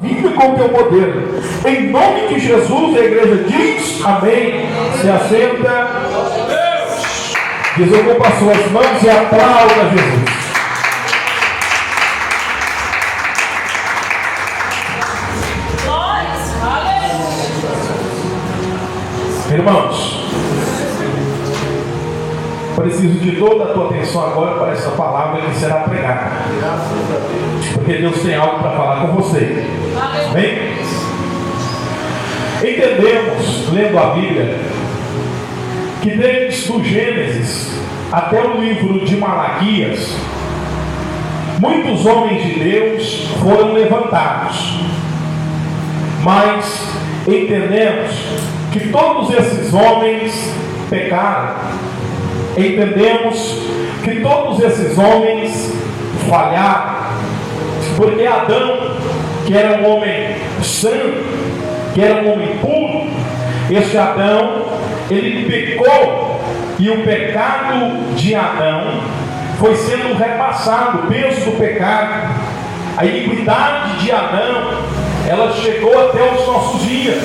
Vive com o teu poder. Em nome de Jesus, a igreja diz amém. Se assenta. Desocupa suas mãos e aplauda Jesus. Irmãos, preciso de toda a tua atenção agora para essa palavra que será pregada, porque Deus tem algo para falar com você. Amém? Entendemos, lendo a Bíblia, que desde o Gênesis até o livro de Malaquias, muitos homens de Deus foram levantados, mas entendemos que todos esses homens pecaram. Entendemos que todos esses homens falharam, porque Adão, que era um homem santo, que era um homem puro, esse Adão, ele pecou, e o pecado de Adão foi sendo repassado, o peso do pecado, a iniquidade de Adão, ela chegou até os nossos dias.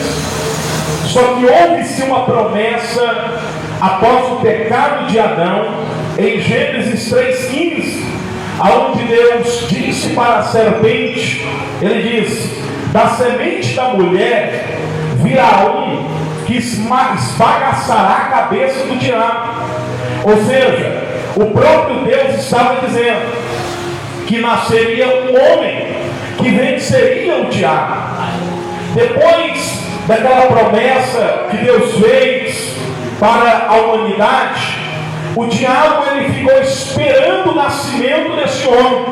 Só que houve-se uma promessa após o pecado de Adão, em Gênesis 3,15, aonde Deus disse para a serpente, ele diz: da semente da mulher virá um que esbagaçará a cabeça do diabo. Ou seja, o próprio Deus estava dizendo que nasceria um homem que venceria o diabo. Depois daquela promessa que Deus fez para a humanidade, o diabo ele ficou esperando o nascimento desse homem,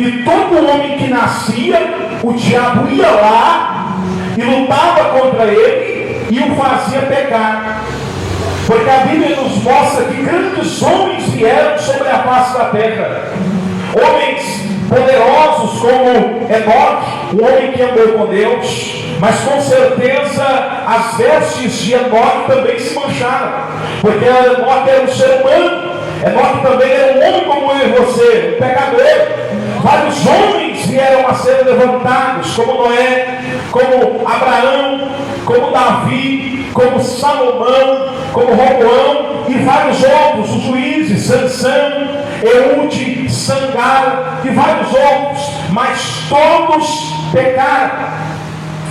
e todo homem que nascia, o diabo ia lá e lutava contra ele e o fazia pecar, porque a Bíblia nos mostra que grandes homens vieram sobre a face da terra, homens poderosos como Enoque, um homem que andou com Deus, mas com certeza as vestes de Enoque também se mancharam, porque Enoque era um ser humano, Enoque também era um homem como eu e você, um pecador. Vários homens vieram a ser levantados, como Noé, como Abraão, como Davi, como Salomão, como Roboão e vários outros, os juízes, Sansão, Eude, Sangar e vários outros, mas todos pecaram.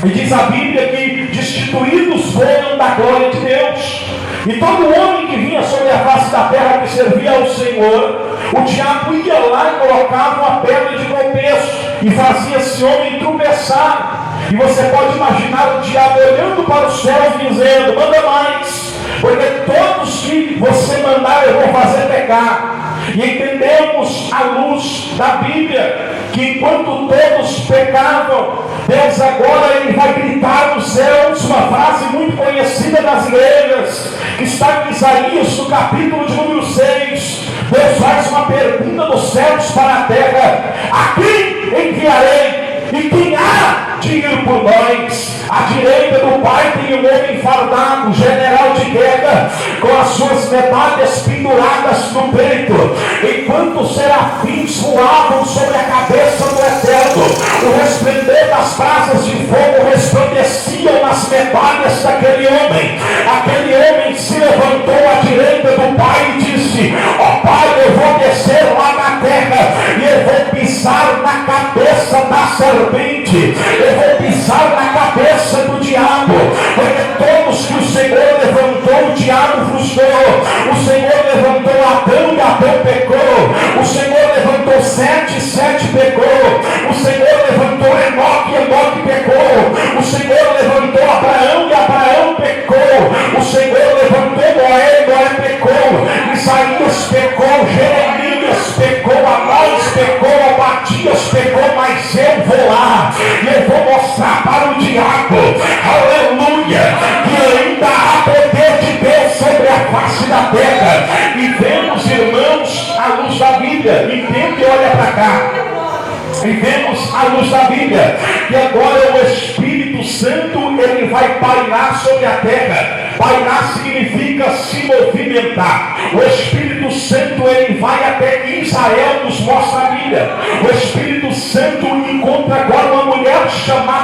E diz a Bíblia que destituídos foram da glória de Deus. E todo homem que vinha sobre a face da terra que servia ao Senhor, o diabo ia lá e colocava uma pedra de tropeço e fazia esse homem tropeçar. E você pode imaginar o diabo olhando para os céus e dizendo: manda mais, porque todos que você mandar eu vou fazer pecar. E entendemos à luz da Bíblia que enquanto todos pecavam, Deus agora ele vai gritar nos céus uma frase muito conhecida das igrejas, que está em Isaías no capítulo de número 6. Deus faz uma pergunta dos céus para a terra: a quem enviarei? E quem há de ir por nós? À direita do Pai tem um homem fardado, general de guerra, com as suas medalhas penduradas no peito, enquanto os serafins voavam sobre a cabeça do Eterno. O resplendor das brasas de fogo resplandeciam nas medalhas daquele homem. Aquele homem se levantou à direita do Pai e disse: ó Pai, eu vou descer lá na terra e eu vou pisar na cabeça da serpente, eu vou pisar na cabeça do diabo, porque todos que o Senhor levantou, o diabo frustrou. O Senhor levantou Adão e Adão pecou. O Senhor levantou Sete pecou. O Senhor levantou Enoque e Enoque pecou. O Senhor levantou Abraão e Abraão pecou. O Senhor levantou Noé e Noé pecou. Isaías pecou, Jeremias pecou, Amós pecou, Abadias pecou, mas eu vou lá e eu vou mostrar para o diabo, aleluia, que ainda há poder de Deus sobre a face da terra. E vemos, irmãos, a luz da Bíblia, entende? Olha para cá. E vemos a luz da Bíblia, que agora o Espírito Santo ele vai pairar sobre a terra. Pairar significa se movimentar. O Espírito Santo ele vai até Israel, nos mostra a Bíblia. O Espírito Santo encontra agora uma mulher chamada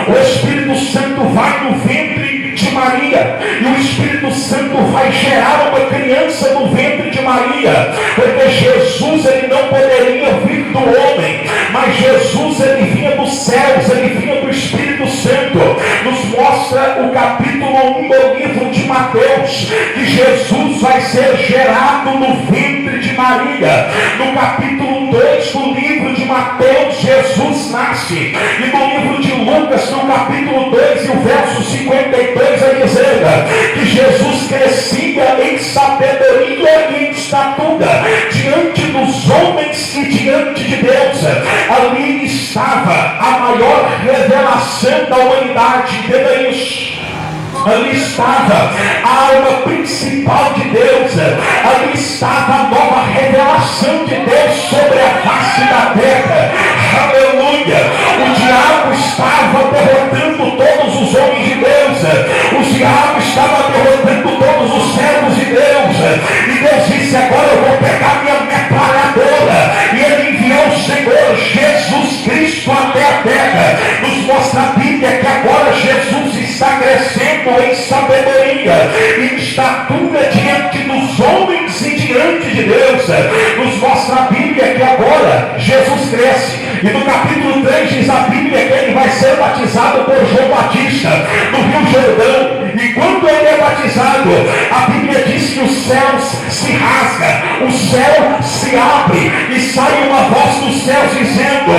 o Espírito Santo vai no ventre de Maria, e o Espírito Santo vai gerar uma criança no ventre de Maria, porque Jesus ele não poderia vir do homem, mas Jesus ele vinha dos céus, ele vinha do Espírito Santo. Nos mostra o capítulo 1 do livro de Mateus, que Jesus vai ser gerado no ventre de Maria. No capítulo 2 do livro de Mateus, Jesus nasce, e no livro de Lucas, no capítulo 2 e o verso 52, vai dizer que Jesus crescia em sabedoria e em estatura diante dos homens e diante de Deus. Ali estava a maior revelação da humanidade. Entenda isso. Ali estava a alma principal de Deus. Ali estava a nova revelação de Deus sobre a face da terra. Aleluia! O diabo estava derrotando todos os homens de Deus. O diabo estava derrotando todos os servos de Deus. E Deus disse: agora eu vou pegar minha metralhadora. E ele enviou o Senhor Jesus Cristo até a terra. Nos mostra a Bíblia que agora Jesus está crescendo em sabedoria, em estatura diante dos homens e diante de Deus. Nos mostra a Bíblia que agora Jesus cresce, e no capítulo 3 diz a Bíblia que ele vai ser batizado por João Batista no Rio Jordão. E quando ele é batizado, a Bíblia diz que os céus se rasgam, o céu se abre e sai uma voz dos céus dizendo: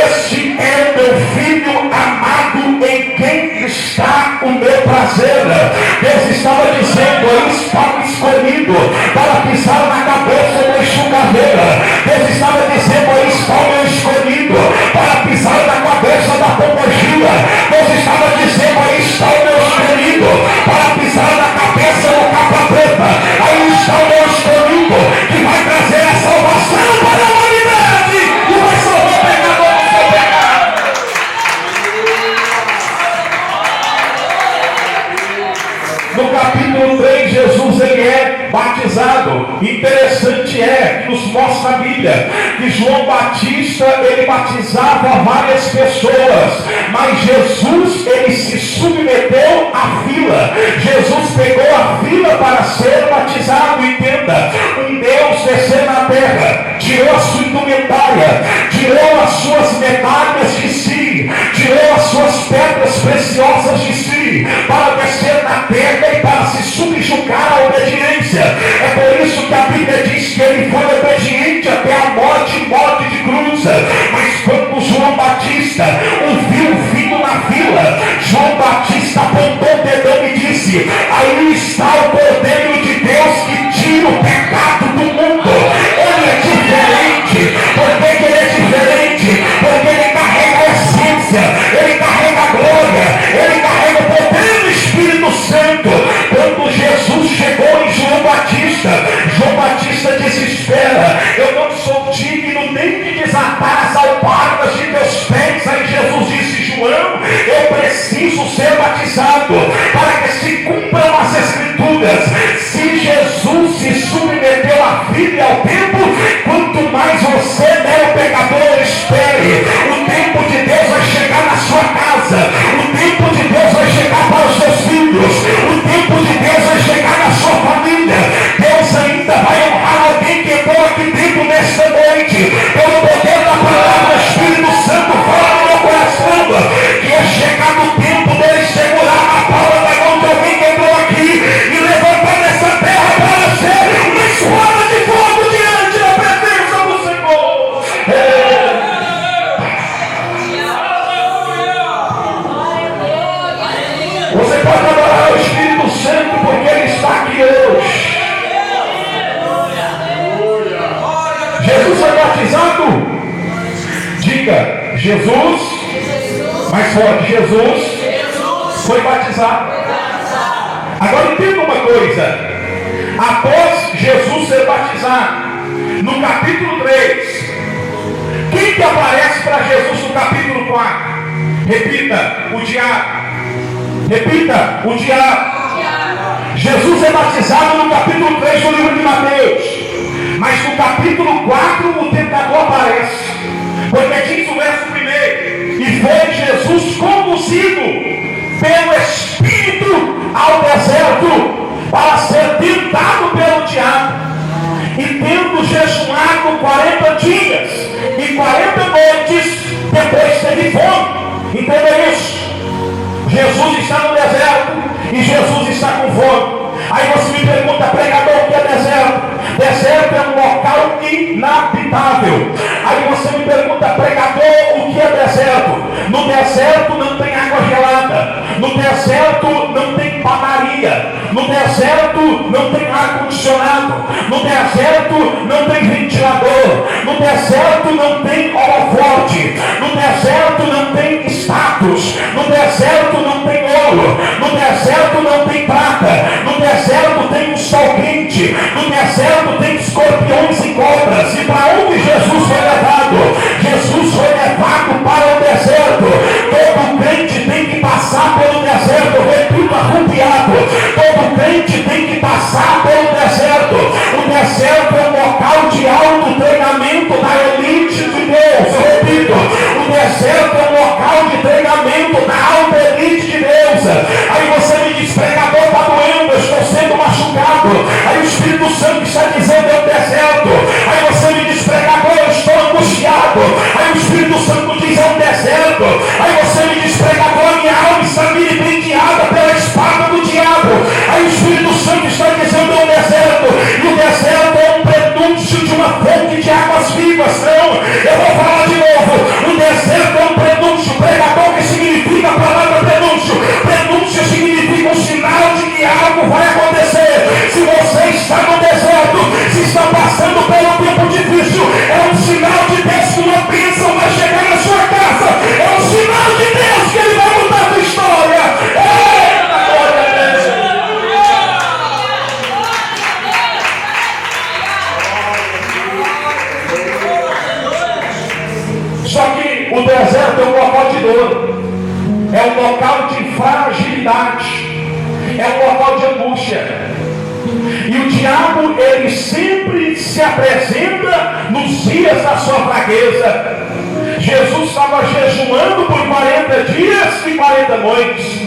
este é meu filho amado, em quem está o meu prazer. Deus estava dizendo: aí está o escolhido para pisar na cabeça da enxugadeira. Deus estava dizendo: aí está o meu escolhido para pisar na cabeça da pombogira. Deus estava dizendo: aí está o meu escolhido para pisar na cabeça do capa preta. Aí está o meu escolhido que vai trazer a salvação para a humanidade e vai salvar o pecador do seu pecado. No capítulo 3, Jesus ele é batizado. Interessante é que nos mostra a Bíblia que João Batista ele batizava várias pessoas, mas Jesus ele se submeteu à fila. Jesus pegou a fila para ser batizado. Entenda, um Deus descer na terra, tirou a sua indumentária, tirou as suas medalhas de si, tirou as suas pedras preciosas de si, para descer na terra e para se subjugar à obediência. É por isso que a Bíblia diz que ele foi obediente até a morte de cruz. Mas quando João Batista ouviu o filho na fila, João Batista apontou o dedão e disse: aí está o Cordeiro de Deus que tira o pecado do mundo. Ele é diferente. Por que ele é diferente? Porque ele carrega a essência, ele carrega a glória, ele carrega o poder do Espírito Santo. Quando Jesus chegou em João Batista desespera: eu não sou digno nem de desatar as alpargas de teus pés. Aí Jesus disse: João, eu preciso ser batizado para que se cumpram as Escrituras. Se Jesus se submeteu à vida e ao tempo, quanto mais você, né, o pecador, espere. O tempo de Deus vai chegar na sua casa, o tempo de Deus vai chegar para os seus filhos, o tempo de Deus vai chegar na sua família. Deus ainda vai honrar alguém que entrou aqui dentro nesta noite, pelo poder da palavra. O Espírito Santo fala no meu coração que é chegado o tempo dele segurar a palma da mão de alguém que entrou aqui e levantar nessa terra para ser uma espada de fogo diante da presença do Senhor. Você pode adorar o Espírito Santo porque ele está aqui hoje. Jesus foi batizado. Diga: Jesus, mais forte, Jesus foi batizado. Agora entenda uma coisa: após Jesus ser batizado, no capítulo 3, quem que aparece para Jesus no capítulo 4? Repita: o diabo. Repita: o diabo. Jesus é batizado no capítulo 3 do livro de Mateus, mas no capítulo 4 o tentador aparece, porque diz o verso 1: e foi Jesus como conduzido pelo Espírito ao deserto para ser tentado pelo diabo. E tendo jejuado 40 dias e 40 noites, depois teve fome. Entenda isso. Jesus está no deserto e Jesus está com fome. Aí você me pergunta, pregador, o que é deserto? Deserto é um local inabitável. Aí você me pergunta, pregador, o que é deserto? No deserto não tem água gelada. No deserto não tem padaria. No deserto não tem ar-condicionado. No deserto não tem ventilador. No deserto não tem holofote. No deserto não tem status. No deserto não tem ouro. No deserto não tem prata. No deserto tem um sol quente. No deserto tem escorpiões e cobras. E para onde Jesus foi levado? Jesus foi levado para o deserto. Todo crente tem que passar pelo deserto. Repito, arrupiado. Todo crente tem que passar pelo deserto. O deserto é um local de alto treinamento da elite de Deus. Repito, o deserto é um local de treinamento da alta elite de Deus. Aí você me diz, pregador, está doendo, eu estou sendo machucado. Aí o Espírito Santo está dizendo, é o deserto. Aí você me diz, pregador, eu estou angustiado. Aí o Espírito Santo diz, é um deserto. Aí você me diz, pregador, minha alma está vilipendiada pela espada do diabo. Aí o Espírito Santo está dizendo, é um deserto. E o deserto é um prenúncio de uma fonte de águas vivas. Não, eu vou falar de novo. O deserto é um prenúncio. Pregador, o que significa a palavra prenúncio? Prenúncio significa um sinal de que algo vai acontecer. Se você está no deserto, se está passando por um tempo difícil, é um sinal de Deus que uma bênção vai chegar na sua casa. É um sinal de Deus que Ele vai mudar a sua história. Eita, glória a Deus. Só que o deserto é um local de dor. É um local de fragilidade. É um local de angústia. E o diabo, ele sempre se apresenta nos dias da sua fraqueza. Jesus estava jejuando por 40 dias e 40 noites.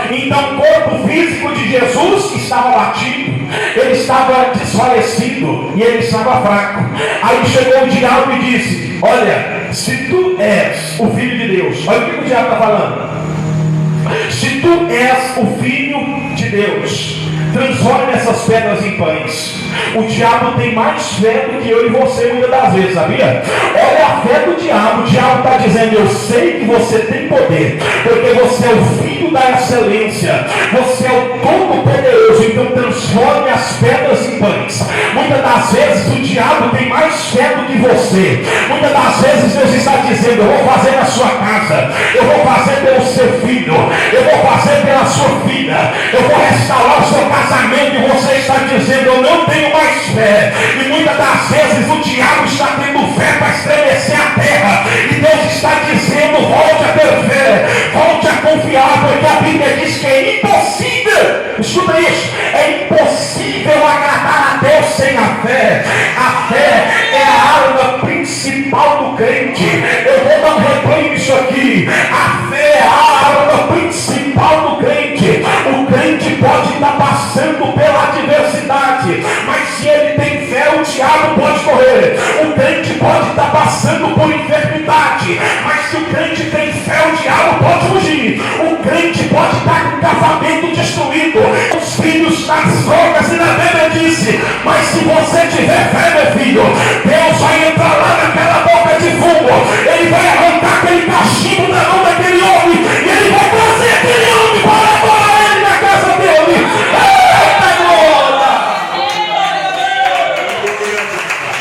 Então o corpo físico de Jesus estava batido. Ele estava desfalecido e ele estava fraco. Aí chegou o diabo e disse, olha, se tu és o Filho de Deus, olha o que o diabo está falando. Se tu és o Filho de Deus, transforme essas pedras em pães. O diabo tem mais fé do que eu e você muitas das vezes, sabia? Olha a fé do diabo. O diabo está dizendo, eu sei que você tem poder, porque você é o Filho da excelência, você é o Todo-Poderoso, então transforme as pedras em pães. Muitas das vezes o diabo tem mais fé do que você. Muitas das vezes Deus está dizendo, eu vou fazer na sua casa, eu vou fazer pelo seu filho, eu vou fazer pela sua filha, eu vou restaurar o seu casamento, e você está dizendo, eu não tenho mais fé. E muitas das vezes o diabo está tendo fé para estremecer a terra, e Deus está dizendo, volte a ter fé, volte a confiar, porque a Bíblia diz que é impossível, escuta isso, é impossível agradar a Deus sem a fé. A fé é a arma principal do crente. Eu vou dar um replay nisso aqui. A fé é a arma principal do crente. O crente pode estar passando pela adversidade, mas se ele tem fé, o diabo pode correr. O crente pode estar passando por enfermidade, mas se o crente tem fé, o diabo pode fugir. O crente pode estar com o casamento destruído, os filhos nas drogas e na bebedice, mas se você tiver fé, meu filho, Deus vai entrar lá naquela boca de fumo, Ele vai arrancar aquele cachimbo da mão daquele homem, e Ele vai trazer aquele homem para adorar Ele na casa dele. Eita glória!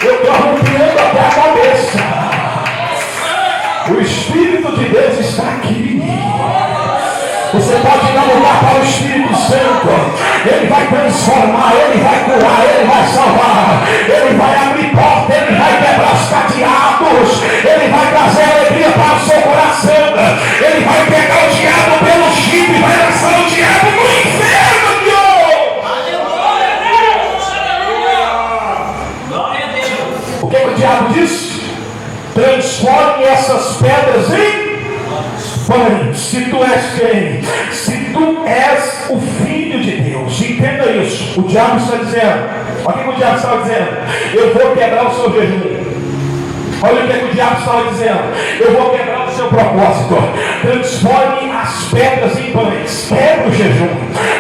Eu estou arrupiando até a cabeça. O Espírito de Deus está aqui. Você pode dar lugar para o Espírito Santo. Ele vai transformar, Ele vai curar, Ele vai salvar, Ele vai abrir porta, Ele vai quebrar os cadeados, Ele vai trazer alegria para o seu coração, Ele vai pegar o diabo pelo chifre e vai lançar o diabo no inferno, Deus! O que o diabo diz? Transforme essas pedras em Pai, se tu és quem? Se tu és o Filho de Deus, entenda isso. O diabo está dizendo, olha o que o diabo estava dizendo: eu vou quebrar o seu jejum. Olha o que o diabo estava dizendo: eu vou quebrar o seu propósito. Transforme as pedras em pães. Quebra o jejum.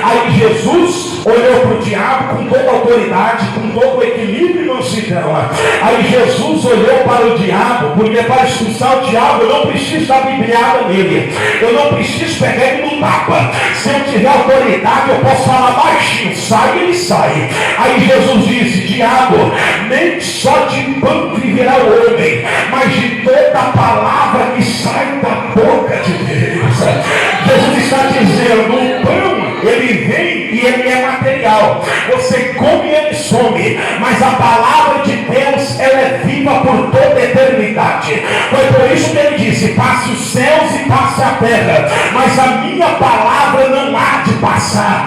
Aí Jesus olhou para o diabo com toda a autoridade, com todo o equilíbrio e mansidão. Aí Jesus olhou para o diabo, porque para expulsar o diabo eu não preciso dar bibliada nele, eu não preciso pegar ele no tapa. Se eu tiver autoridade eu posso falar baixinho: sai, ele sai. Aí Jesus disse: diabo, nem só de pão viverá o homem, mas de toda a palavra que sai da boca de Deus. Jesus está dizendo: o pão, ele vem e ele é material, você come e ele some, mas a palavra de Deus, ela é viva por toda a eternidade. Foi por isso que ele disse: passe os céus e passe a terra, mas a minha palavra não há de passar.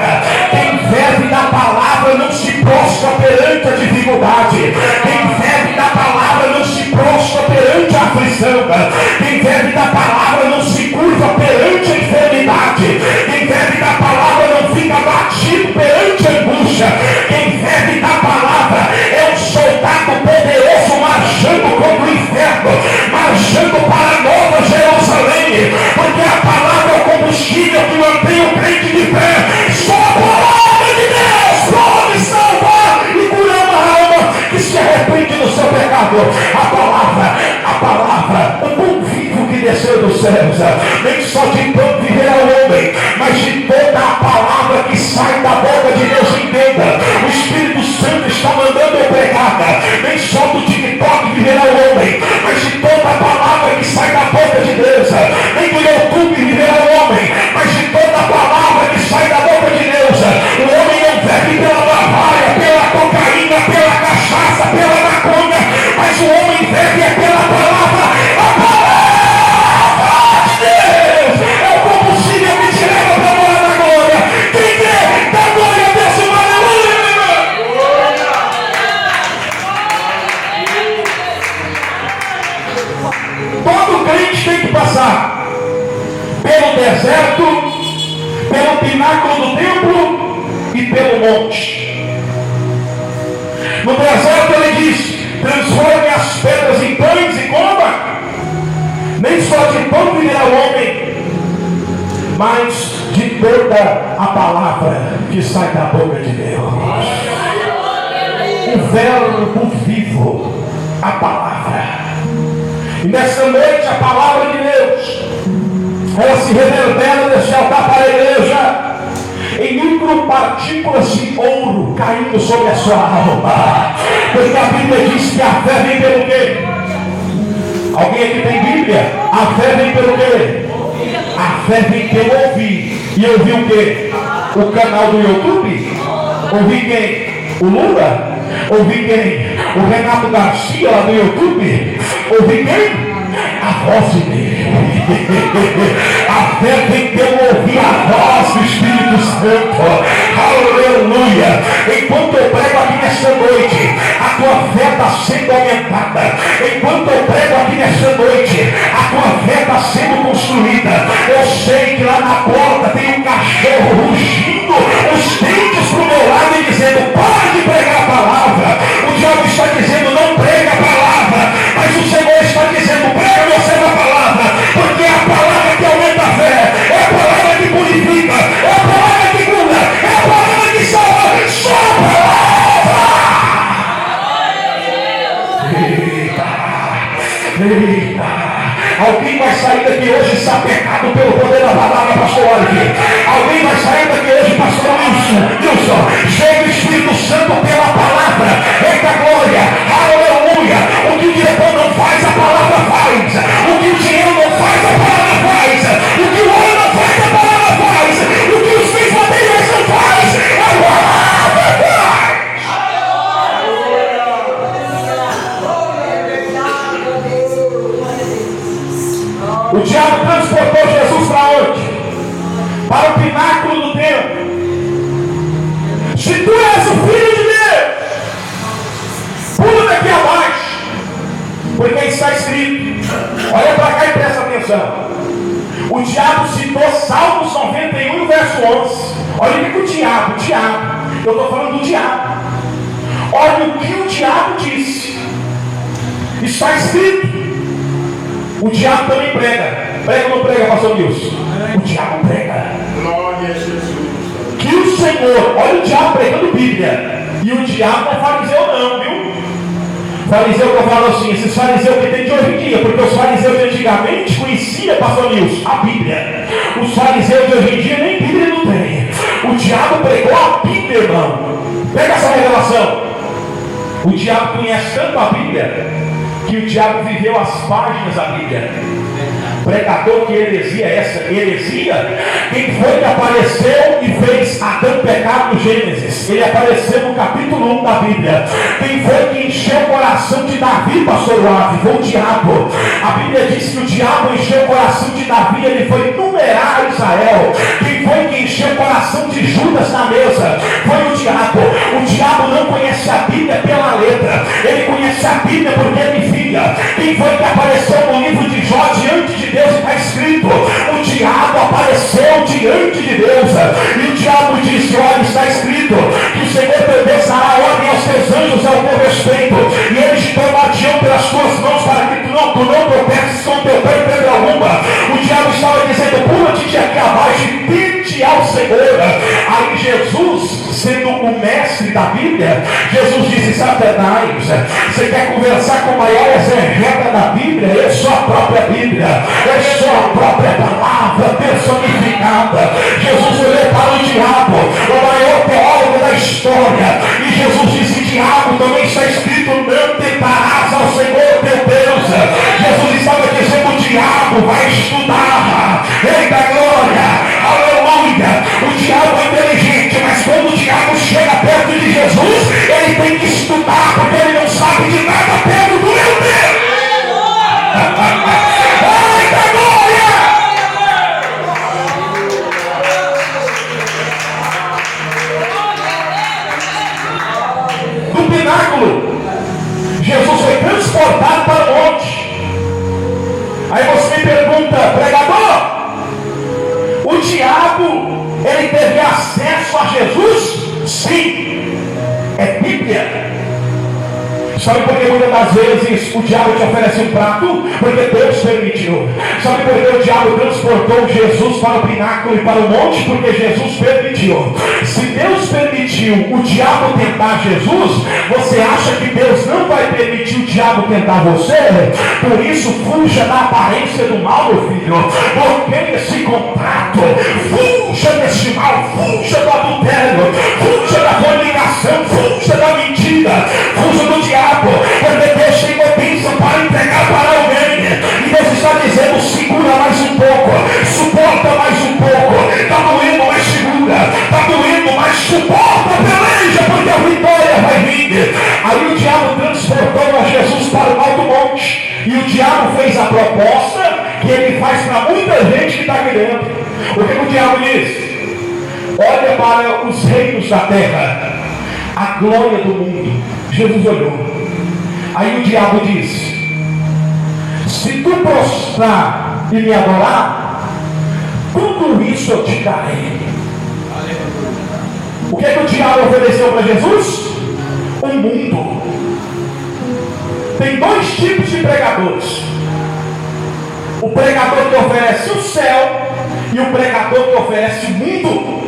Quem vive da palavra não se prostra perante a dificuldade, quem vive da palavra não se prostra perante a aflição, quem vive da palavra não se curva perante a enfermidade, quem vive da palavra não fica batido perante a angústia, quem vive da palavra é um soldado poderoso marchando contra o inferno, marchando para a Nova Jerusalém, porque a palavra é o combustível que mantém o crente de pé. Só a palavra de Deus pode salvar e curar uma alma que se arrepende do seu pecado. A palavra, o pão vivo que desceu dos céus, nem só de pão viverá o homem, mas de toda a palavra que sai da boca de Deus. Entenda, o Espírito Santo está mandando eu pregar, nem só do TikTok viverá o homem, mas de toda a palavra que sai da boca de Deus. Nem do YouTube viverá o homem, mas de toda a palavra que sai da boca de Deus. O homem não vive pela navalha, pela cocaína, pela cachaça, pela maconha, mas o homem vive é pela palavra. A palavra de Deus é o combustível que te leva para a hora da glória. Quem crê, dá glória a Deus, aleluia. Todo crente tem que passar pelo deserto, pelo pináculo do templo e pelo monte. No deserto ele diz: transforme as pedras em pães e coma. Nem só de pão viverá o homem, mas de toda a palavra que sai da boca de Deus. O verbo vivo, a palavra. E nessa noite a palavra de Deus, ela se reverbera desse altar para a igreja em micropartículas de ouro caindo sobre a sua alma. Porque a Bíblia diz que a fé vem pelo quê? Alguém aqui tem Bíblia? A fé vem pelo quê? A fé vem pelo ouvir. E ouvir o quê? O canal do YouTube? Ouvir quem? O Lula? Ouvir quem? O Renato Garcia lá do YouTube? Ouvir quem? A voz de Deus. A fé vem pelo ouvir a voz do Espírito Santo. Aleluia. Enquanto eu prego aqui nesta noite, a tua fé está sendo aumentada. Enquanto eu prego aqui nesta noite, a tua fé está sendo construída. Eu sei que lá na porta tem um cachorro rugindo os dentes para o meu lado e dizendo: para de pregar a palavra. O diabo está dizendo: não prega a palavra. Mas o Senhor está dizendo: prega você na palavra, porque é a palavra que aumenta a fé, é a palavra que purifica, é a palavra que cura, é a palavra que salva. Só a palavra. Eita. Alguém vai sair daqui hoje sapecado pelo poder da palavra, pastor Oliver. Alguém vai sair daqui hoje diabo citou Salmos 91, verso 11. Olha o que o diabo, eu estou falando do diabo. Olha o que o diabo disse. Está escrito. O diabo também prega. Prega ou não prega, pastor Nilson? O diabo prega. Glória a Jesus. Que o Senhor, olha o diabo pregando Bíblia. E o diabo não é fariseu não, viu? Fariseu que eu falo assim, esses fariseus que tem de hoje em dia, porque os fariseus de antigamente conheciam, pastor Nilson, a Bíblia. Os fariseus de hoje em dia nem Bíblia não tem. O diabo pregou a Bíblia, irmão. Pega essa revelação. O diabo conhece tanto a Bíblia que o diabo viveu as páginas da Bíblia. Pregador, que heresia é essa? Heresia? Quem foi que apareceu e fez Adão pecar no Gênesis? Ele apareceu no capítulo 1 da Bíblia. Quem foi que encheu o coração de Davi, pastor Wave? Foi o diabo. A Bíblia diz que o diabo encheu o coração de Davi, ele foi numerar Israel. Quem foi que encheu o coração de Judas na mesa? Foi o diabo. O diabo não conhece a Bíblia pela letra, ele conhece a Bíblia porque ele via. Quem foi que apareceu no livro de Jó diante de Deus? Está escrito, o diabo apareceu diante de Deus, e o diabo disse, olha, está escrito que o Senhor teu Deus dará ordem aos teus anjos ao teu respeito, e eles te tomarão pelas tuas mãos para que tu não tropeces com teu pé em pedra alguma. O diabo estava dizendo, pula-te de aqui abaixo e pede ao Senhor. Aí Jesus, sendo o mestre da Bíblia, Jesus disse, Satanás, você quer conversar com o maior exegeta da Bíblia? Eu sou a própria Bíblia, eu sou a própria palavra personificada. Jesus olhou para o diabo, o maior teólogo da história, e Jesus disse, diabo, também está escrito, não tentarás ao Senhor teu Deus. Jesus estava dizendo, o diabo vai estudar. Eita glória, aleluia. O diabo é inteligente, mas quando o diabo chega perto de Jesus, ele tem que estudar, porque ele não sabe de nada perto do meu Deus. Eita glória! No pináculo, Jesus foi transportado para o monte. Aí você me pergunta, pregador, o diabo, ele teve acesso a Jesus? Sim, é Bíblia. Sabe por que muitas das vezes o diabo te oferece um prato? Porque Deus permitiu. Sabe por que o diabo transportou Jesus para o pináculo e para o monte? Porque Jesus permitiu. Se Deus permitiu o diabo tentar Jesus, você acha que Deus não vai permitir o diabo tentar você? Por isso, fuja da aparência do mal, meu filho. Bloqueie esse contrato. Fuja desse mal. Fuja do adultério. Fuja da fornicação. Fuja da mentira. Fuja do diabo. Porque Deus tem uma bênção para entregar para alguém. E Deus está dizendo, segura mais um pouco, suporta mais um pouco, está doendo, mas segura, está doendo, mas suporta, peleja, porque a vitória vai vir. Aí o diabo transportou a Jesus para o alto monte, e o diabo fez a proposta que ele faz para muita gente que está aqui dentro. O que o diabo diz? Olha para os reinos da terra, a glória do mundo. Jesus olhou. Aí o diabo diz, se tu prostrar e me adorar, tudo isso eu te darei. O que é que o diabo ofereceu para Jesus? O mundo. Tem dois tipos de pregadores: o pregador que oferece o céu e o pregador que oferece o mundo.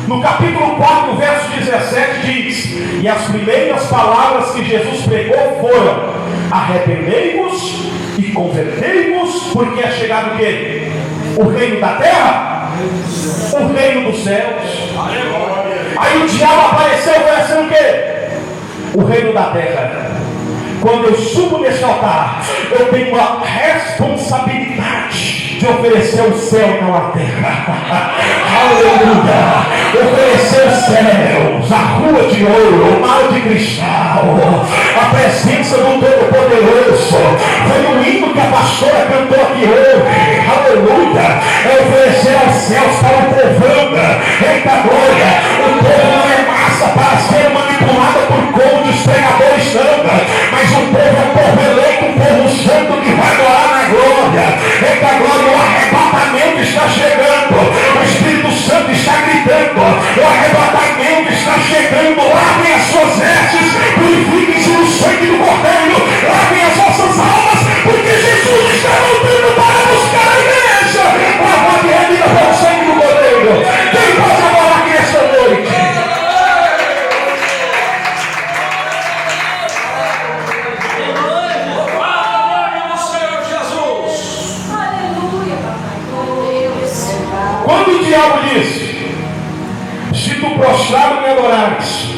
No capítulo 4, verso 17 diz, e as primeiras palavras que Jesus pregou foram, arrependei-vos e convertei-vos, porque é chegado o quê? O reino da terra? O reino dos céus. Aí o diabo apareceu oferecendo o quê? O reino da terra. Quando eu subo nesse altar, eu tenho a responsabilidade de oferecer o céu e não a terra. Aleluia! Oferecer os céus, a rua de ouro, o mar de cristal, a presença do Todo-Poderoso. Foi o hino que a pastora cantou aqui hoje. Aleluia! É oferecer aos céus para o povão. Eita glória! O povo não é massa para ser manipulado por contos, pregadores, não. Mas o povo é um povo eleito, um povo santo que vai morar na glória. Eita glória! O arrebatamento está chegando. disse: se tu prostrado me adorares,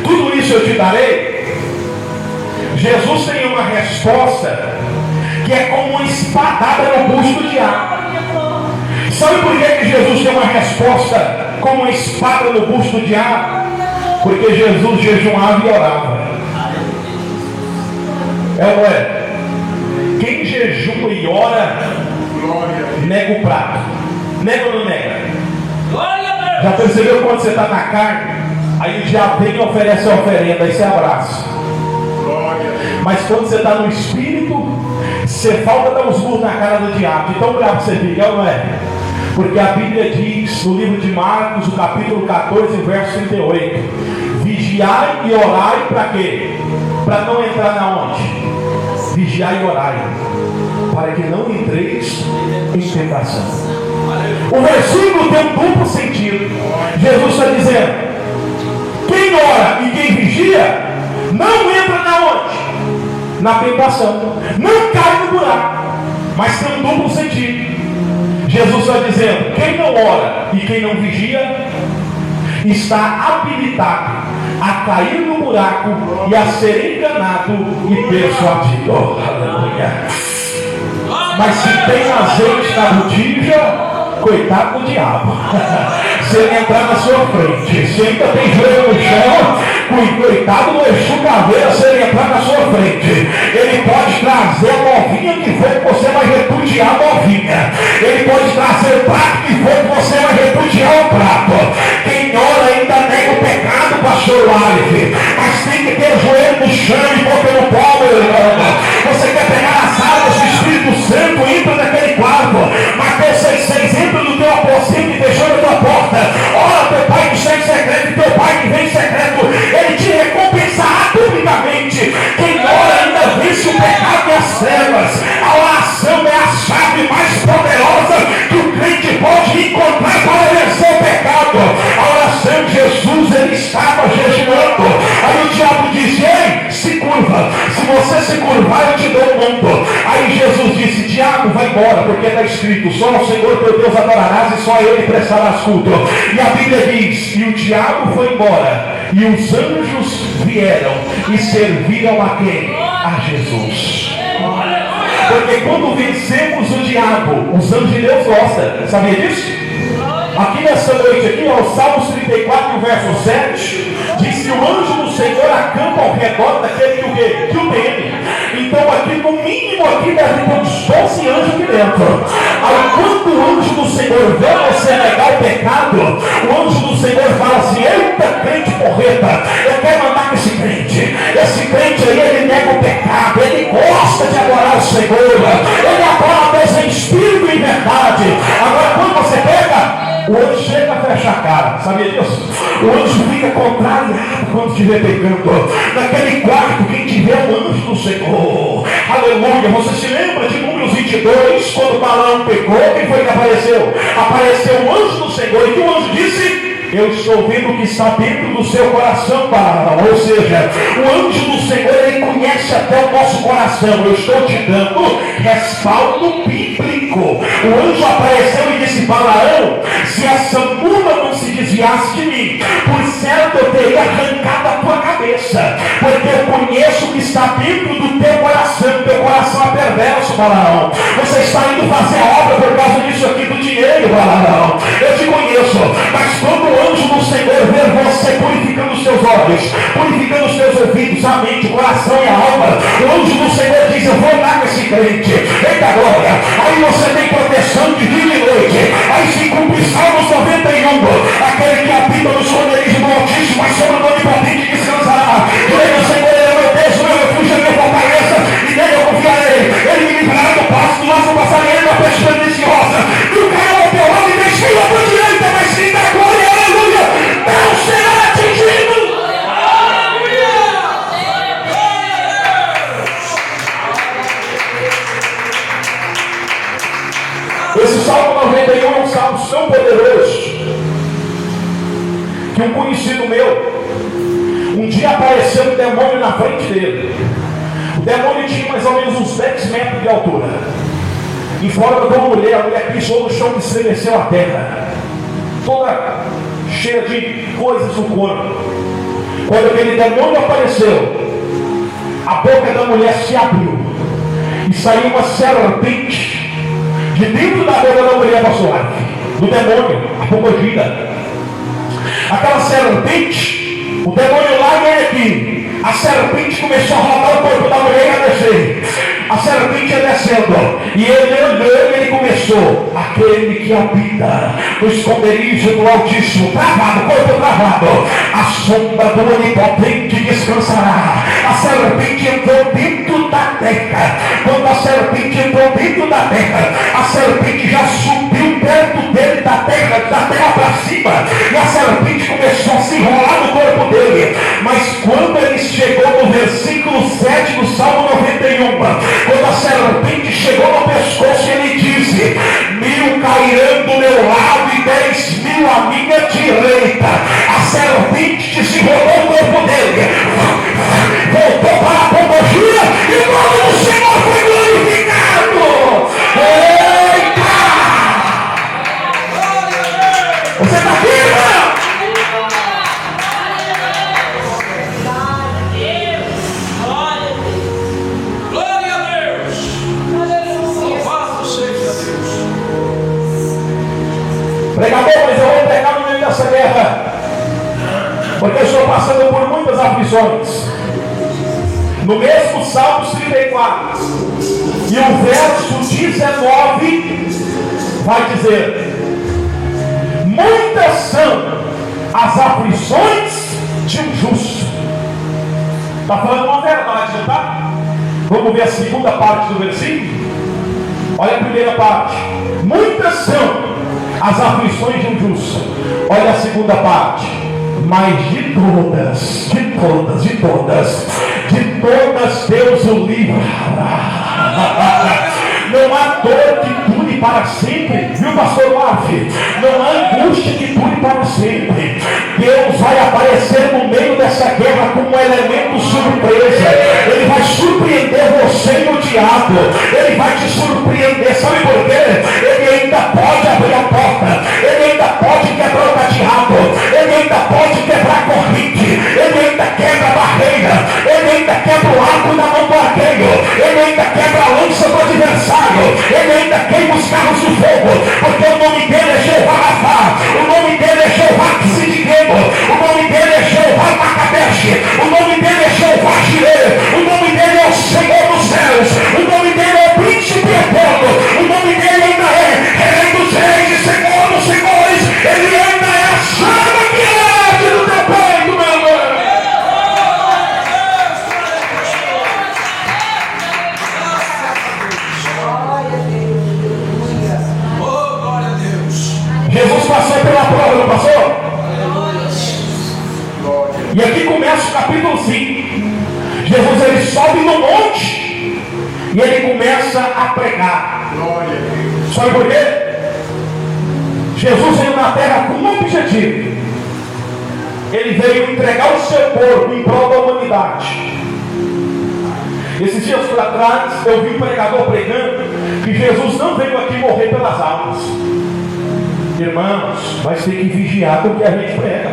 tudo isso eu te darei. Jesus tem uma resposta que é como uma espadada no busto do diabo. Sabe por que Jesus tem uma resposta como uma espada no busto do diabo? Porque Jesus jejuava e orava. É ou é? Quem jejua e ora, nega o prato. Nega ou não nega? Já percebeu quando você está na carne? Aí o diabo vem e oferece a oferenda, aí você abraça. Mas quando você está no espírito, você falta dar uns burros na cara do diabo. Então bravo você fica, não é? Porque a Bíblia diz no livro de Marcos, o capítulo 14, verso 38: vigiai e orai para quê? Para não entrar na onde? Vigiai e orai, para que não entreis em tentação. O versículo tem um duplo sentido. Jesus está dizendo: quem ora e quem vigia, não entra na onde? Na tentação. Não cai no buraco. Mas tem um duplo sentido. Jesus está dizendo: quem não ora e quem não vigia, está habilitado a cair no buraco e a ser enganado e persuadido. Oh, aleluia. Mas se tem azeite na botija, coitado do diabo. Se ele entrar na sua frente, se ainda tem joelho no chão, coitado do Exu Caveira, se ele entrar na sua frente, ele pode trazer a novinha que for que você vai repudiar a novinha. Ele pode trazer o prato que for que você vai repudiar o prato. Quem ora ainda nega o pecado, pastor Live, mas tem que ter o joelho no chão e boca no pó, meu irmão. Você quer pegar as águas do Espírito Santo, entra naquele quarto. Mateus 6,6, entra no teu aposento e deixou na tua porta. Ora, teu pai que está em secreto, e teu pai que vem em secreto, ele te recompensará publicamente. Quem ora ainda vence o pecado e as trevas. A oração é a chave mais poderosa que o crente pode encontrar para vencer o pecado. A oração de Jesus, ele estava jejuando. Aí o diabo disse: ei, se curva. Se você se curvar, eu te dou o mundo. Aí Jesus disse: diabo, vai embora, porque está escrito: só ao Senhor teu Deus adorarás e só a ele prestarás culto. E a Bíblia diz: e o diabo foi embora, e os anjos vieram e serviram a quem? A Jesus. Porque quando vencemos o diabo, os anjos de Deus gostam. Sabia disso? Aqui nessa noite, aqui, ó, o Salmos 34, verso 7, diz que o anjo do Senhor acampa ao redor daquele que o teme. Então aqui, no mínimo, aqui deve ter uns 12 anjos aqui dentro. Aí quando o anjo do Senhor vê você negar o pecado, o anjo do Senhor fala assim: eita, crente porreta, eu quero andar com esse crente. Esse crente aí, ele nega o pecado, ele gosta de adorar o Senhor, ele adora a Deus em espírito e em verdade. Agora quando você pega, o anjo chega a fechar a cara, sabia disso? O anjo fica contrariado quando estiver pecando. Naquele quarto, quem tiver o anjo do Senhor, aleluia. Você se lembra de Números 22, quando Balaão pecou, quem foi que apareceu? Apareceu o anjo do Senhor, e o anjo disse: eu estou vendo o que está dentro do seu coração, Balaão. Ou seja, o anjo do Senhor, ele conhece até o nosso coração. Eu estou te dando respaldo bíblico. O anjo apareceu e disse: Balaão, se essa mula não se desviasse de mim, por certo eu teria arrancado a tua cabeça, porque eu conheço o que está dentro do teu coração. Teu coração é perverso, Balaão. Você está indo fazer a obra por causa disso aqui do dinheiro, Balaão. Eu te conheço, mas quando o anjo do Senhor ver você purificando os teus olhos, purificando os teus ouvidos, a mente, o coração e a alma, o anjo do Senhor diz: eu vou lá com esse crente. Eita glória! Aí você tem proteção de dia e noite. Aí se cumpre Salmos 91, aquele que habita no esconderijo do Altíssimo, mas sobre o Onipotente descansará. Diga: Senhor, ele é meu Deus, meu refúgio, minha fortaleza, e nele eu confiarei. Ele me livrará do passo do nosso passarinho, da peste perniciosa. Do caiu ao teu lado e desfila para a direita, mas sim da glória, aleluia, não será atingido. Esse Salmo 91 é um salmo tão poderoso que um conhecido meu, um dia apareceu um demônio na frente dele. O demônio tinha mais ou menos uns 10 metros de altura. Em forma de uma mulher, a mulher pisou no chão e estremeceu a terra, toda cheia de coisas no corpo. Quando aquele demônio apareceu, a boca da mulher se abriu e saiu uma serpente de dentro da boca da mulher, pastor, do demônio, a pomogida. Aquela serpente, o demônio lá e ele aqui, a serpente começou a rodar o corpo da mulher e a descer. A serpente ia descendo, e ele olhou e ele começou: aquele que habita no esconderijo do Altíssimo, travado, corpo travado, a sombra do Onipotente descansará. A serpente entrou dentro da terra. Quando a serpente entrou dentro da terra, a serpente já subiu perto dele da terra para cima, e a serpente começou a se enrolar no corpo dele. Mas quando ele chegou no versículo 7 do Salmo 91, quando a serpente chegou no pescoço, ele disse: 1000 cairão do meu lado e 10.000 à minha direita. A serpente desenrolou o corpo dele, voltou para a pombogira, e o nome do Senhor foi glorificado. Eita! Você está aqui, irmão? Pregador, mas eu vou pregar no meio dessa guerra, porque eu estou passando por muitas aflições. No mesmo Salmo 34, e o verso 19 vai dizer: muitas são as aflições de um justo. Está falando uma verdade, não está? Vamos ver a segunda parte do versículo. Olha a primeira parte: muitas são as aflições de um justo. Olha a segunda parte: mas de todas Deus o livrará. Não há dor que dure para sempre, viu, pastor Marfi? Não há angústia que dure para sempre. Deus vai aparecer no meio dessa guerra como um elemento surpresa. Ele vai surpreender você e o diabo. Ele vai te surpreender, sabe por quê? Ele ainda pode abrir a porta, ele ainda pode quebrar o cadeado, ele ainda pode quebrar a corrente, ele ainda quebra a barreira, ele ainda quebra o arco na mão do arqueiro, ele ainda quebra a lança do adversário, ele ainda queima os carros do fogo, porque o nome dele é Jeová Rafá, o nome dele é Jeová Tsidkenu, o nome dele é Jeová Makadesh, o nome dele é Jeová Jireh, o nome dele é o Senhor dos céus, o nome dele é o Príncipe Eterno, o nome dele ainda é Rei dos Reis e Senhor dos Senhores, ele ainda é a chama que arde no teu peito, meu irmão. Jesus passou pela prova, não passou? E aqui começa o capítulo 5. Jesus, ele sobe no monte e ele começa a pregar. Sabe por quê? Jesus veio na terra com um objetivo. Ele veio entregar o seu corpo em prol da humanidade. Esses dias para trás eu vi um pregador pregando que Jesus não veio aqui morrer pelas almas. Irmãos, vai ter que vigiar com o que a gente prega.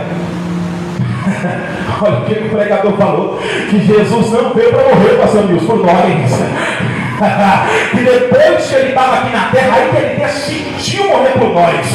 Olha o que o pregador falou: que Jesus não veio para morrer, pastor Nilson, por nós. E depois que ele estava aqui na terra, aí que ele decidiu morrer por nós.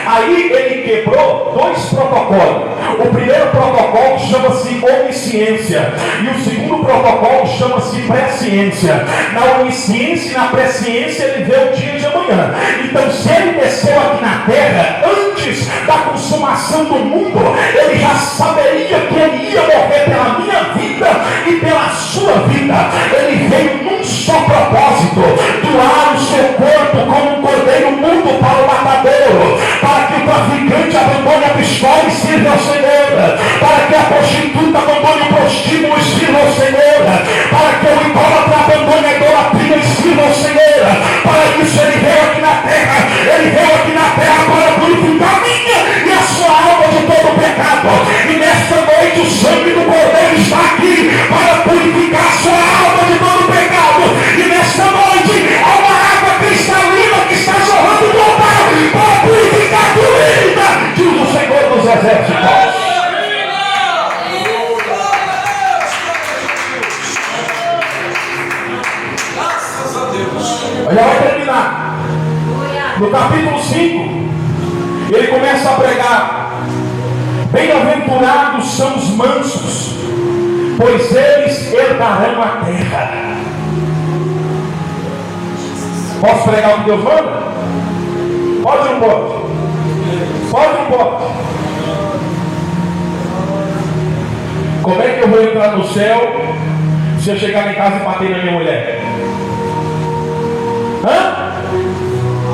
Aí ele quebrou 2 protocolos. O primeiro protocolo chama-se onisciência, e o segundo protocolo chama-se presciência. Na onisciência e na presciência ele vê o dia de amanhã. Então, se ele desceu aqui na terra antes da consumação do mundo, ele já saberia que ele ia morrer pela minha vida e pela sua vida. Ele veio num só propósito: doar o seu corpo como um cordeiro mudo para o matadouro, para que o traficante abandone a pistola e sirva ao Senhor, para que a prostituta abandone o prostíbulo e sirva ao Senhor, para que o idólatra abandone a idolatria e sirva ao Senhor. Para isso ele veio aqui na terra. Ele veio aqui na terra para purificar a minha e a sua alma de todo o pecado. E nessa Já vai terminar. No capítulo 5, ele começa a pregar: bem-aventurados são os mansos, pois eles herdarão a terra. Posso pregar o que Deus manda? Pode ou não pode? Pode ou não pode? Como é que eu vou entrar no céu se eu chegar em casa e bater na minha mulher? Hã?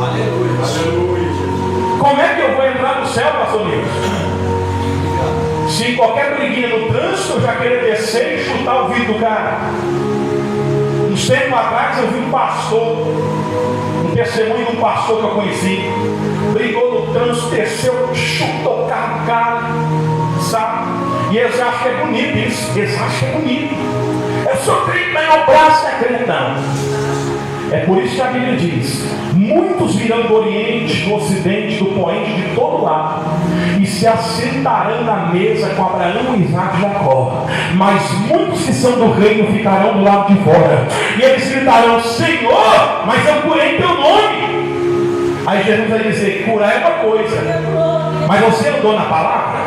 Aleluia, aleluia. Como é que eu vou entrar no céu, pastor Nilson? Se qualquer briguinha no trânsito eu já querer descer e chutar o vidro do cara. Uns tempos atrás eu vi um pastor, um testemunho de um pastor que eu conheci, brigou no trânsito, desceu, chutou o carro do cara, sabe? E eles acham que é bonito isso, eles acham que é bonito. Eu sou crente, mas meu braço é crente, não. É por isso que a Bíblia diz: muitos virão do Oriente, do Ocidente, do Poente, de todo lado, e se assentarão na mesa com Abraão, Isaac e Jacó. Mas muitos que são do reino ficarão do lado de fora. E eles gritarão: Senhor, mas eu curei teu nome. Aí Jesus vai dizer: curar é uma coisa, mas você andou na palavra?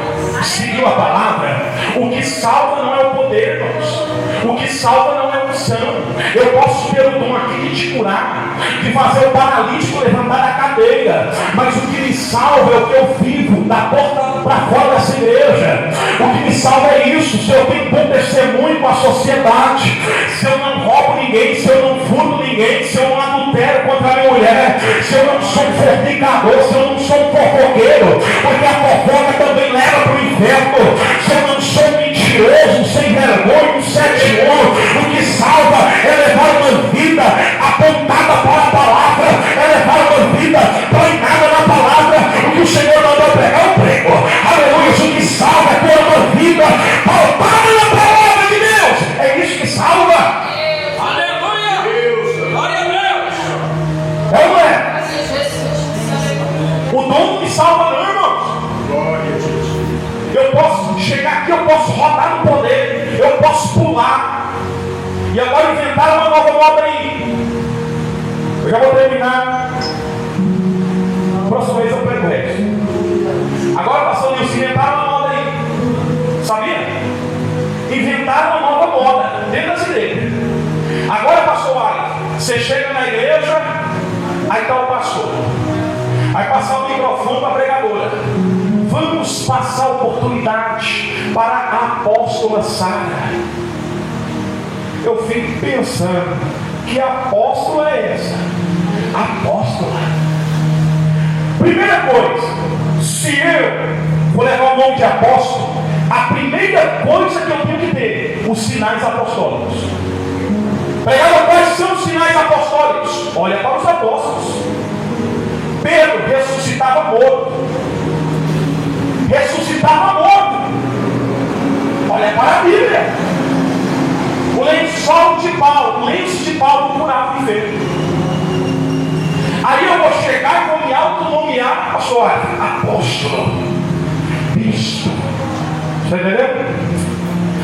Seguiu a palavra? O que salva não é o poder, irmãos. O que salva não é a unção. Eu posso ter o dom aqui de te curar, de fazer o paralítico levantar da cadeira, mas o que me salva é o que eu vivo da porta para fora dessa igreja. O que me salva é isso: se eu tenho bom testemunho com a sociedade, se eu não roubo ninguém, se eu não furto ninguém, se eu não adultero contra a minha mulher, se eu não sou um fornicador, se eu não sou um fofoqueiro, porque a fofoca também leva para o inferno. Se eu não sou mentiroso, sem vergonha, um 7 o que salva é levar uma vida apontada para a palavra, é levar uma vida banhada na palavra. O que o Senhor mandou pregar, eu prego. Aleluia. O que salva é ter uma vida pautada na palavra de Deus. É isso que salva. Aleluia. Deus. Glória a Deus. É ou não é? O dom não me salva, não, irmãos. Glória a Deus. Eu posso chegar aqui, eu posso rodar no poder, eu posso pular. E agora inventaram uma nova moda aí. Eu já vou terminar. Próxima vez eu prego o resto. Agora, pastor Nilson, inventaram uma moda aí. Sabia? Inventaram uma nova moda dentro das igrejas. Agora, pastor Ari, você chega na igreja, aí está o pastor. Aí passar o microfone para a pregadora. Vamos passar a oportunidade para a apóstola Sara. Eu fico pensando: que apóstola é essa? Apóstola. Primeira coisa, se eu vou levar o nome de apóstolo, a primeira coisa que eu tenho que ter: os sinais apostólicos. Pregava, quais são os sinais apostólicos? Olha para os apóstolos. Pedro ressuscitava morto. Ressuscitava morto. Olha para a Bíblia. O lenço de Paulo curava o enfermo. Aí eu vou chegar e vou me autonomear, pastor, apóstolo, bispo. Você entendeu?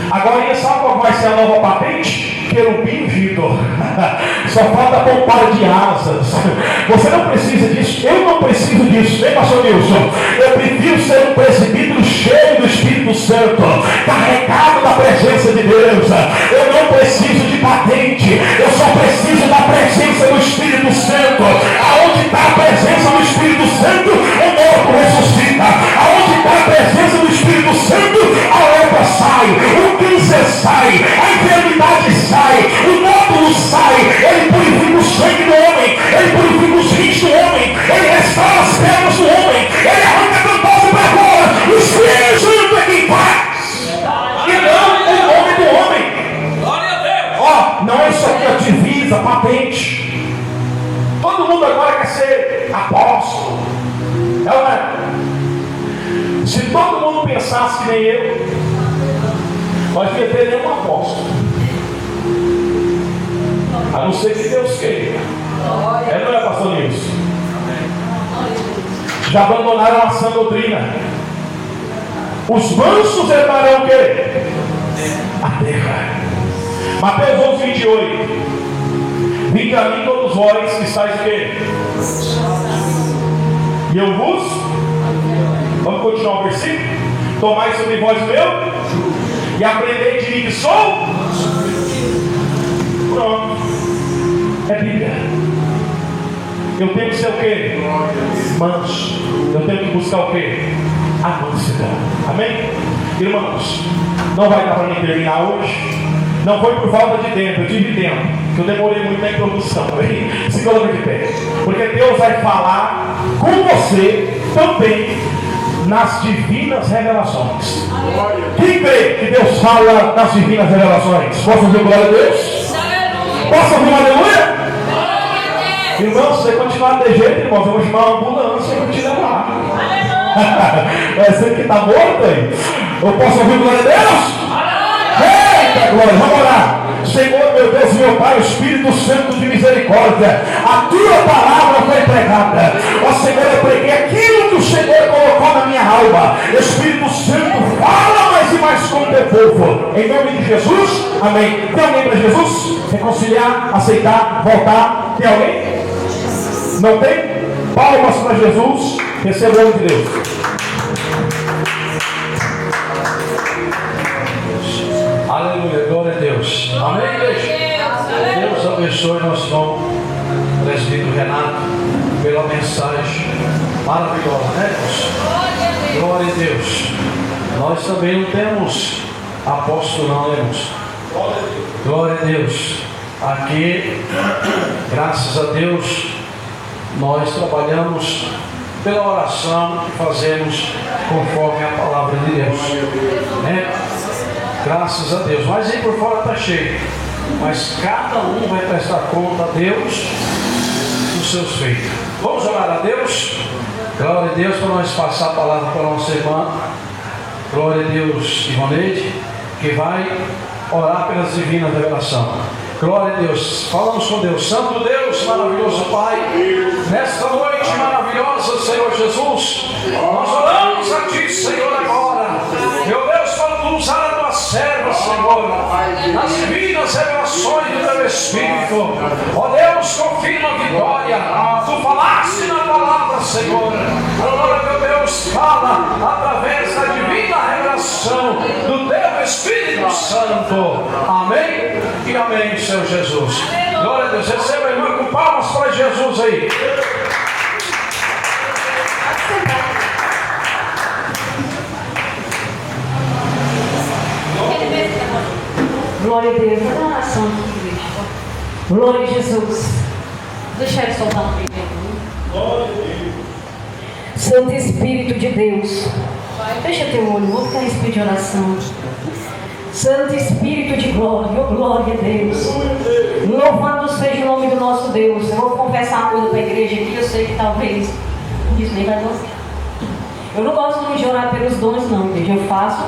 Agora, sabe qual vai ser a nova patente? Querubim Vitor. Só falta poupar de asas. Você não precisa disso. Eu não preciso disso, hein, pastor Nilson? Eu prefiro ser um presbítero cheio do Espírito Santo, carregado da presença de Deus. Eu não preciso de patente. Eu só preciso da presença do Espírito Santo. Aonde está a presença do Espírito Santo, o morto ressuscita. Aonde está a presença do Espírito Santo, a lepra sai, o câncer sai, a enfermidade sai, o nódulo sai. Ele purifica o sangue do homem, ele purifica os rins do homem, ele restaura as pernas do homem, ele arranca a tampouco para fora. O Espírito Santo é quem faz, e não o nome do homem. Glória a Deus. Ó, não é isso aqui a divisa, patente. Todo mundo agora quer ser apóstolo. Não é? Se todo mundo pensasse que nem eu, nós não ia ter nenhum apóstolo. A não ser que Deus queira. É, não é, pastor Nilson? Já abandonaram a sã doutrina. Os mansos herdarão o quê? A terra. Mateus 11:28. Vinde a mim todos vós que estáis o quê? E eu vos... Vamos continuar o versículo? Tomai sobre vós o meu e aprendei de mim que sou. Pronto. É Bíblia. Eu tenho que ser o quê? Manso. Eu tenho que buscar o quê? A mansidão. Amém? Irmãos, não vai dar para mim terminar hoje. Não foi por falta de tempo, eu tive tempo, que eu demorei muito na introdução. Se coloca de pé. Porque Deus vai falar com você também nas divinas revelações. Quem crê que Deus fala nas divinas revelações? Posso ouvir glória a Deus? Posso ouvir uma aleluia? Irmãos, se você continuar de jeito, irmãos, eu vou chamar uma ambulância e vou te levar. É você que está morto aí? Eu posso ouvir glória a Deus? Eita glória, vamos orar. Senhor, meu Deus e meu Pai, o Espírito Santo de misericórdia, a tua palavra foi pregada. Ó Senhor, eu preguei aquilo que o Senhor colocou na minha alma. Espírito Santo, fala mais e mais com o teu povo. Em nome de Jesus, amém. Tem alguém para Jesus? Reconciliar, aceitar, voltar? Tem alguém? Não tem? Palmas para Jesus. Receba o nome de Deus. Aleluia, glória a Deus. Amém, igreja? Deus abençoe nosso irmão presbítero Renato pela mensagem maravilhosa, né, Deus? Glória a Deus. Nós também não temos apóstolo, não temos. Glória a Deus. Aqui, graças a Deus, nós trabalhamos pela oração e fazemos conforme a palavra de Deus, né? Graças a Deus. Mas aí por fora está cheio. Mas cada um vai prestar conta a Deus dos seus feitos. Vamos orar a Deus? Glória a Deus, para nós passar a palavra para a nossa irmã. Glória a Deus, Ivaneide, que vai orar pelas divinas revelações. Glória a Deus. Falamos com Deus. Santo Deus, maravilhoso Pai, nesta noite maravilhosa, Senhor Jesus, nós oramos a Ti, Senhor, agora. Meu Deus, para Tu usar a Tua serva, Senhor, nas divinas revelações do Teu Espírito. Ó Deus, confirma a vitória. Tu falaste na palavra, Senhor. Agora, meu Deus, fala através da divina revelação do Teu Espírito Santo. Amém e amém, Senhor Jesus. Glória a Deus. Receba a irmã com palmas para Jesus aí. Glória a Deus. Vou dar uma oração aqui, igreja. Glória a Jesus. Deixa ele soltar um primeiro. Glória a Deus. Santo Espírito de Deus. Fecha teu olho. Vou ficar em espírito de oração. Santo Espírito de glória, oh glória a Deus. Louvado seja o nome do nosso Deus. Eu vou confessar uma coisa para a igreja aqui. Eu sei que talvez isso nem vai gostar. Eu não gosto muito de orar pelos dons, não, igreja. Eu faço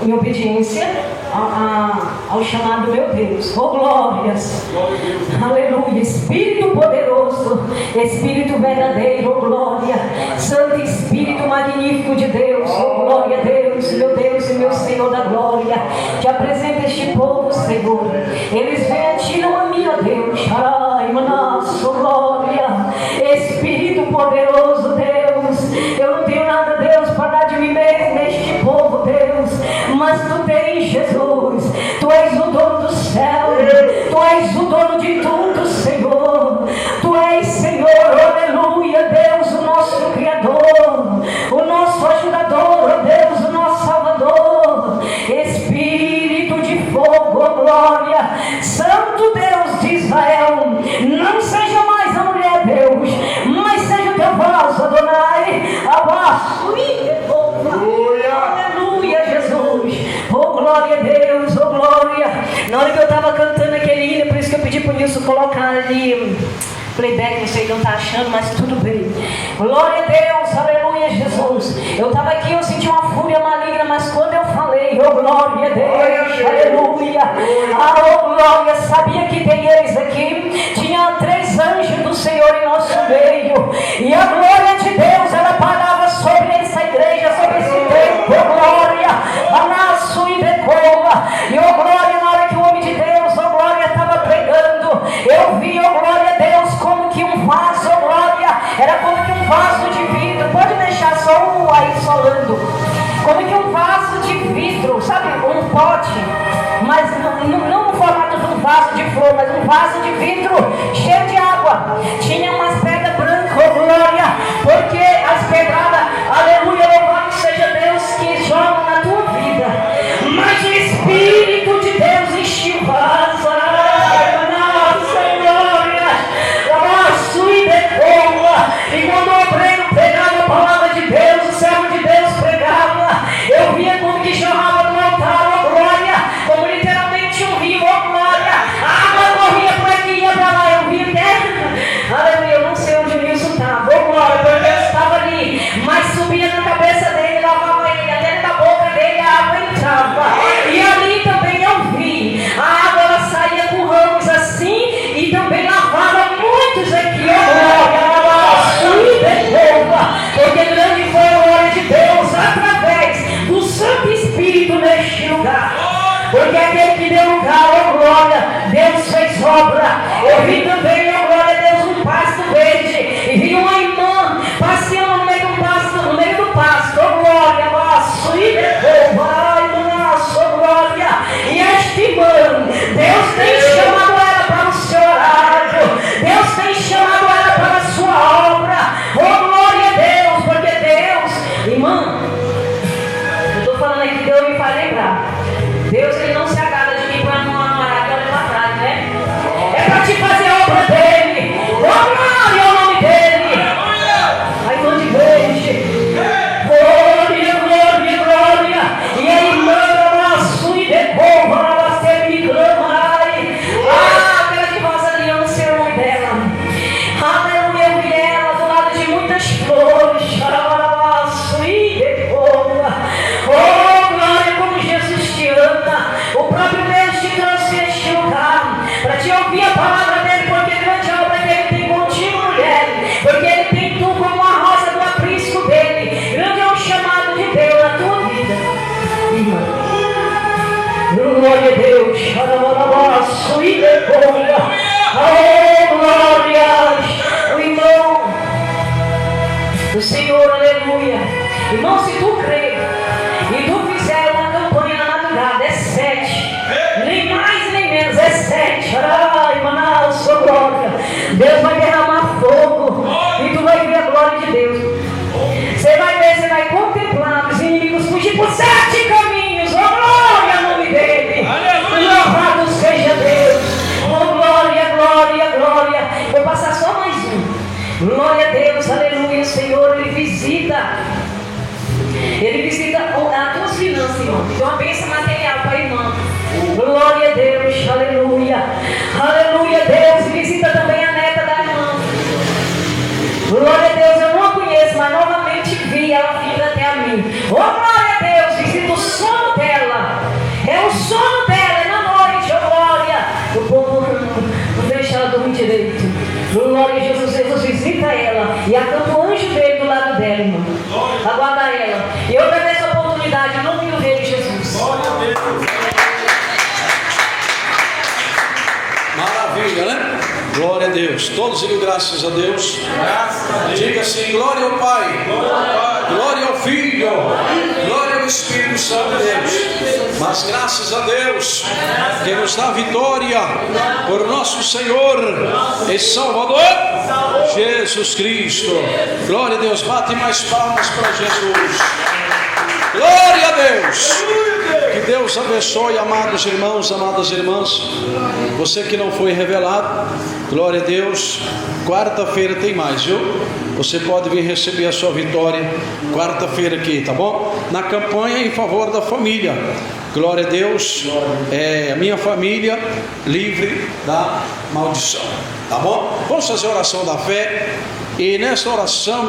em obediência ao chamado do meu Deus. Oh glórias, aleluia. Espírito poderoso, Espírito verdadeiro, oh glória. Santo Espírito magnífico de Deus, oh glória a Deus, meu Deus e meu Senhor da glória. Te apresenta este povo, Senhor. Eles vêm a Ti, não a mim, ó Deus. Ai, nosso glória. Espírito poderoso, Deus. Eu não tenho nada, Deus, para dar de mim mesmo neste povo, Deus. Mas Tu tens, Jesus. Tu és o dono do céu. Tu és o dono de tudo, Senhor. Tu és, Senhor, aleluia, Deus, o nosso Criador, o nosso ajudador, ó Deus, o nosso Salvador. Espírito de fogo, ó glória. Santo Deus de Israel, não seja mais a mulher, Deus, mas seja o Teu vaso, Adonai. Abaixo. Aleluia, Jesus. Oh glória a Deus, oh glória. Na hora que eu estava cantando aquele hino, por isso que eu pedi para o Nilson colocar ali playback, não sei, não está achando, mas tudo bem. Glória a Deus, aleluia, Jesus. Eu estava aqui, eu senti uma fúria maligna, mas quando eu falei, oh glória a Deus, aleluia, oh glória, sabia que tem eles aqui, tinha 3 anjos do Senhor em nosso meio, e a glória de Deus, ela parava sobre essa igreja, sobre esse tempo, oh glória, a nação e decoa, e oh glória, na hora que o homem de Deus, oh glória, estava pregando, aí solando. Como que um vaso de vidro, sabe, um pote, mas não no formato de um vaso de flor, mas um vaso de vidro cheio de água. Tinha umas pedras brancas, oh glória, porque as pedradas, aleluia, louvado seja Deus que joga na tua vida. Mas o Espírito de Deus encheu o vaso. E quando o obreiro pregava a palavra de Deus, o servo de Deus pregava, eu via como que jorrava do altar, oh glória, como literalmente um rio, oh glória, a água corria por aqui e ia para lá, eu via até, aleluia, eu não sei onde o Nilson estava, oh glória, porque Deus estava ali, mas subia na cabeça dele, lavava ele, até na boca dele a água entrava, e ali também eu vi, a água ela saía com ramos assim, e também lavava muitos aqui, oh glória, porque grande foi a glória de Deus através do Santo Espírito neste lugar. Porque aquele que deu lugar, oh glória, Deus fez obra. Eu vi também, oh glória, Deus, um pasto verde. E vi uma irmã passeando no meio do pasto, oh glória, nosso e oh glória. E esta irmã, Deus tem chamado ela para o seu horário. Deus tem chamado ela para a sua obra. Oh glória a Deus, porque Deus, irmã, eu estou falando aqui, Deus me faz lembrar. Deus, ele não se agrada de mim para uma namorada que olha para trás, né? É para te fazer a obra dele. Oh glória ao nome dele. Aí quando de vez, glória, glória, glória. E a irmã, nosso e devolva, ela se me clama. Ah, aquela de rosa ali, eu não sei o nome dela. Aleluia, eu vi ela do lado de muitas flores. Oh, glória, como Jesus te ama. O próprio Deus te trouxe a este lugar para te ouvir a palavra dele, porque grande obra que ele tem contigo, mulher. Porque ele tem tu como a rosa do aprisco dele. Grande é o chamado de Deus na tua vida, irmã. Glória a Deus. Oh, glória. O irmão do Senhor, aleluia. Irmão, se tu crer e tu fizer uma campanha na madrugada, é 7, nem mais nem menos, é 7. Ai, Manaus, sua glória. Deus vai derramar fogo e tu vai ver a glória de Deus. Você vai ver, você vai contemplar os inimigos fugir por 7 caminhos. Oh, glória ao nome dele. Louvado seja Deus. Oh, glória, glória, glória. Vou passar só mais um. Glória a Deus, aleluia. Senhor, ele visita as tuas finanças, irmão. Tem uma bênção material para a irmã. Glória a Deus, aleluia. Aleluia, Deus. Visita também a neta da irmã. Glória a Deus, eu não a conheço, mas novamente vi ela vindo até a mim. Oh, glória a Deus, visita o sono dela. É o sono dela, é na noite, oh glória. O povo não deixa ela dormir direito. Glória a Jesus, Jesus visita ela e acampa o anjo dele do lado dela, irmão. Aguarda ela. E eu agradeço a oportunidade, em nome do Rei Jesus. Maravilha, né? Glória a Deus. Todos digam graças a Deus. Diga assim: glória ao Pai, glória ao Filho, glória ao Espírito Santo de Deus. Mas graças a Deus que nos dá vitória por nosso Senhor e Salvador Jesus Cristo. Glória a Deus. Bate mais palmas para Jesus. Glória a Deus. Que Deus abençoe, amados irmãos, amadas irmãs. Você que não foi revelado, glória a Deus. Quarta-feira tem mais, viu? Você pode vir receber a sua vitória quarta-feira aqui, tá bom? Na campanha em favor da família. Glória a Deus. A minha família livre da maldição, tá bom? Vamos fazer a oração da fé. E nessa oração